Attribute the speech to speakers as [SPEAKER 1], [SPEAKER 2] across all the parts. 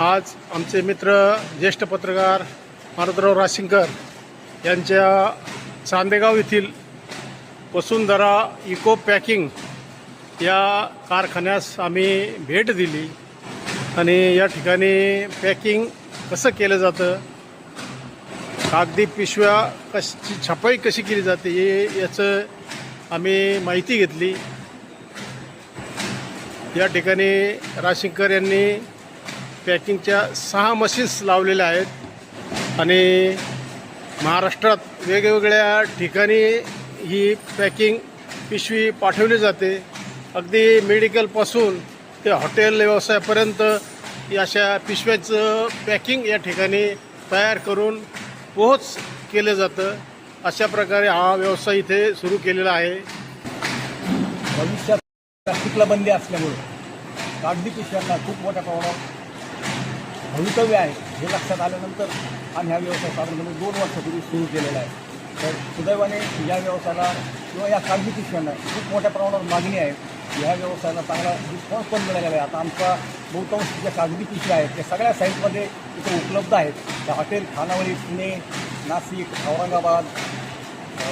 [SPEAKER 1] आज आमचे मित्र ज्येष्ठ पत्रकार मारुतराव राशिंकर यांच्या चांदेगाव येथील वसुंधरा इको पॅकिंग या कारखान्यास आम्ही भेट दिली आणि या ठिकाणी पॅकिंग कसं केलं जातं, कागदी पिशव्या कशी छपाई कशी केली जाते हे याचं आम्ही माहिती घेतली। या ठिकाणी राशिंकर यांनी पॅकिंगच्या 6 मशीन्स लावलेल्या आहेत आणि महाराष्ट्रात वेगवेगळ्या ठिकाणी ही पॅकिंग पिशवी पाठवली जाते। अगदी मेडिकलपासून ते हॉटेल व्यवसायापर्यंत अशा पिशव्याचं पॅकिंग या ठिकाणी तयार करून पोहोच केलं जातं। अशा प्रकारे हा व्यवसाय इथे सुरू केलेला आहे।
[SPEAKER 2] भविष्यात प्लास्टिकला बंदी असल्यामुळे कागदी पिशव्यांना खूप मोठ्या प्रमाणात भवितव्य आहे हे लक्षात आल्यानंतर आम्ही हा व्यवसाय साधारणपणे 2 वर्षापूर्वी सुरू केलेला आहे। तर सुदैवाने या व्यवसायाला किंवा या कागदी पिशव्यांना खूप मोठ्या प्रमाणावर मागणी आहे। ह्या व्यवसायाला चांगला रिस्पॉन्स पण मिळालेला आहे। आता आमचा बहुतांश ज्या कागदी पिशव्या आहेत त्या सगळ्या साईटमध्ये इथे उपलब्ध आहेत। त्या हॉटेल, खानावळी, पुणे, नाशिक, औरंगाबाद,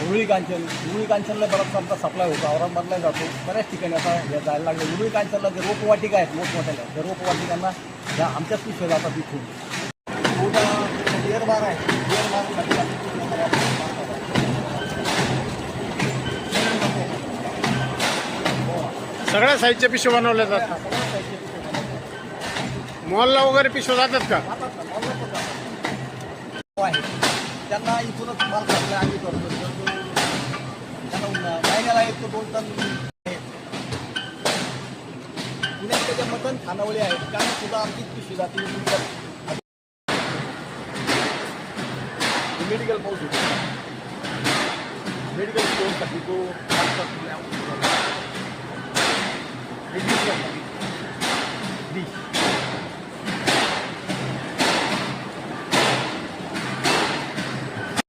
[SPEAKER 2] उरुळी कांचनला बराचसा आमचा सप्लाय होतो। औरंगाबादला जातो, बऱ्याच ठिकाणी आता हे जायला लागले। उरुळी कांचनला जे रोपवाटिका आहेत मोठमोठ्याला, त्या रोपवाटिकांना ह्या आमच्याच पिशव्या जातात इथून। एअरबार आहे,
[SPEAKER 1] सगळ्या साईजच्या पिशव्या बनवल्या जातात। मॉलला वगैरे पिशव्या जातात का?
[SPEAKER 2] त्यांना इथूनच माल सप्लाय आम्ही करतो। त्यांना महिन्याला 1 ते 2 टन पुण्यात त्याच्या मटन खानावळी आहेत, त्यांना सुद्धा आमची पिशवी जाते। मेडिकल पाऊस होतो, मेडिकल स्टोअरसाठी तो